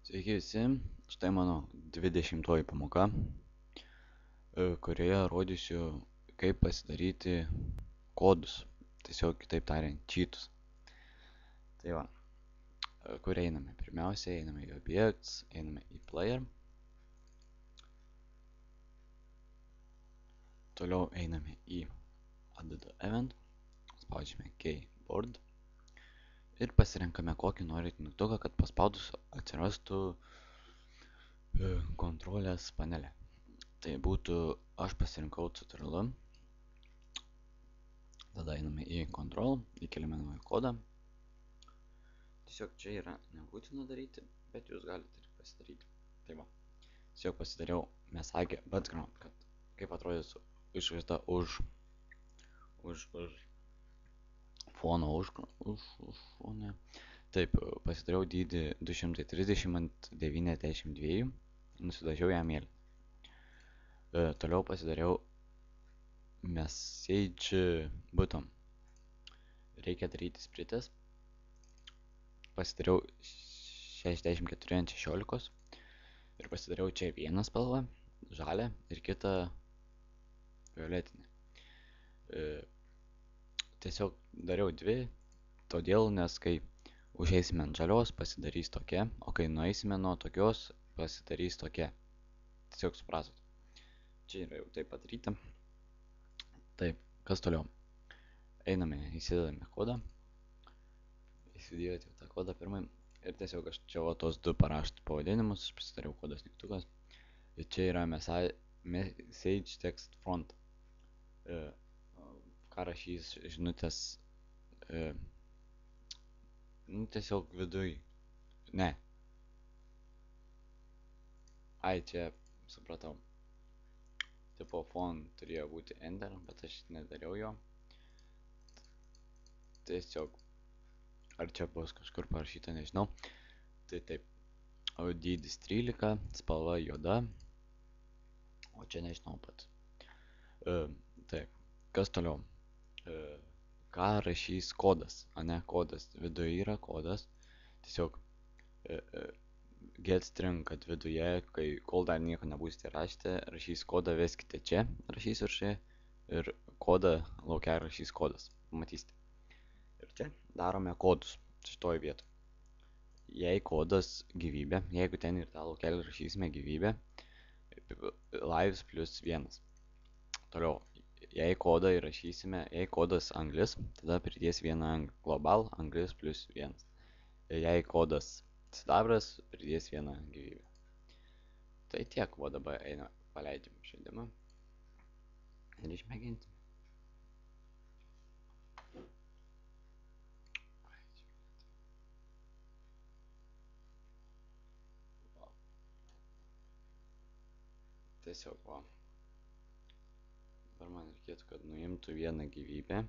Sveiki visi, štai mano 20 pamoka, kurioje rodysiu, kaip pasidaryti kodus, tiesiog kitaip tariant, cheatus. Tai va, kur einame? Pirmiausia, einame į Objects, einame į Player. Toliau einame į Add Event, spaudžiame Keyboard ir pasirenkame kokį norit mygtuką, kad paspaudus atsirastų kontrolės panelė. Tai būtų, aš pasirinkau Ctrl, tada einame į Control, įkeliame naują kodą. Tiesiog čia yra nebūtina daryti, bet jūs galite ir pasidaryti. Tai va, tiesiog pasidariau mesagę background, kad kaip atrodys išvaizda už fono, už foną. Taip, pasidariau dydį 230 ant 92, nusidažiau ją mėlyną. Toliau pasidariau message button. Reikia daryti sprites. Pasidariau 64 ant 16 ir pasidariau čia vieną spalvą, žalią ir kitą violetinę. Tiesiog dariau dvi, todėl, nes kai užeisime ant žalios pasidarys tokia, o kai nueisime nuo tokios pasidarys tokia. Tiesiog supratot. Čia yra jau taip padaryta. Taip, kas toliau? Einame, įsidedame kodą. Įsidėjote tą kodą pirmai. Ir tiesiog aš čia tos du paraštų pavadinimus, aš pasidariau kodas mygtukas. Ir čia yra message text front. Ką rašys žinutės, tiesiog viduj. Ne. Ai, čia supratau. Tipo font turėjo būti enter, bet aš nedariau jo. Tiesiog, ar čia bus kažkur parašyta, nežinau. Tai taip, dydis 13, spalva juoda, o čia nežinau pat. Taip, kas toliau? Ką rašys kodas, ane, kodas, viduje yra kodas, tiesiog get string, kad viduje, kol dar nieko nebūsite rašyti, rašys kodą, veskite čia, rašys viršuje, ir kodą laukia rašys kodas, pamatysite. Ir čia darome kodus, šitoj vietoj. Jei kodas gyvybė, jeigu ten ir tą laukelį rašysime gyvybė, lives plus 1. Toliau, jei kodą įrašysime, jei kodas anglis, tada pridės vieną global, anglis plus 1. Jei kodas sidabras, pridės vieną gyvybę. Tai tiek, o dabar eina, paleidžiam žaidimą ir išmėginti. Tiesiog, va. Dabar man reikėtų, kad nuimtų vieną gyvybę.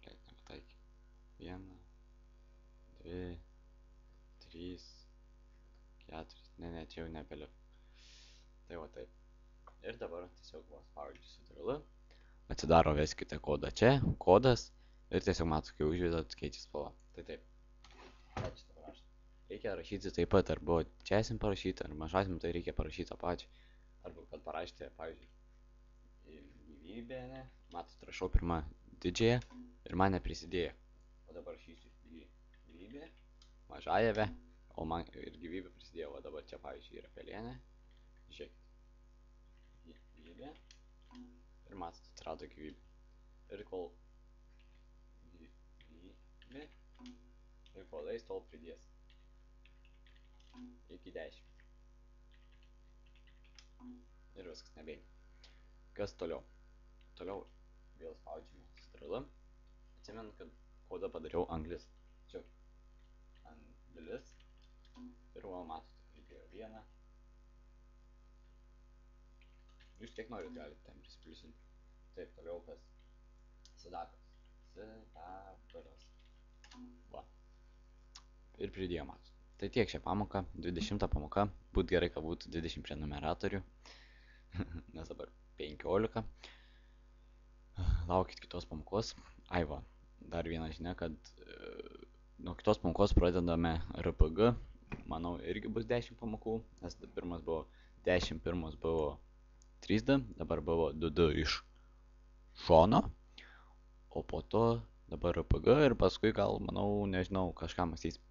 Nepataikė. 1, 2, 3, 4. Ne, čia jau nebeliu. Tai va taip. Ir dabar tiesiog spaudžiu Ctrl. Atsidaro, veskite kodą čia, kodas. Ir tiesiog matot, kai užvedat, keičia spalva. Tai taip. Reikia rašyti taip pat, ar buvo čia esim parašyti, ar mažasim, tai reikia parašyti tą pačią. Arba kad parašyti, pavyzdžiui, gyvybė, ne? Matot, rašau pirmą didžiąją ir man neprisidėjo. O dabar rašysiu gyvybė, mažąją V, o man ir gyvybė prisidėjo. O dabar čia, pavyzdžiui, yra pelėnė. Žiūrėkit. Gyvybė. Ir matot, atsirado gyvybė. Ir kol gyvybė. Ir kol eis, tol pridės. Iki 10. Ir viskas, nebeigia. Kas toliau? Toliau vėl spaudžiame Ctrl. Atsimenu, kad kodą padariau anglis. Čia anglis. Ir va, matote, pridėjo vieną. Jūs kiek norit galite ten prispliusinti. Taip, toliau kas? Sidabras. Sidabras. Va. Ir pridėjo, matot. Tai tiek šią pamoką, 20 pamoka. Būtų gerai, kad būtų 20 prenumeratorių. Nes dabar 15. Laukit kitos pamokos. Ai va, dar viena žinia, kad nuo kitos kitos pamokos pradedame RPG. Manau, irgi bus 10 pamokų, nes pirmas buvo 10, pirmas buvo 3D, dabar buvo 2D iš šono, o po to dabar RPG ir paskui gal, manau, nežinau, kažką mąstys.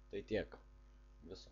Tai tiek. Viso.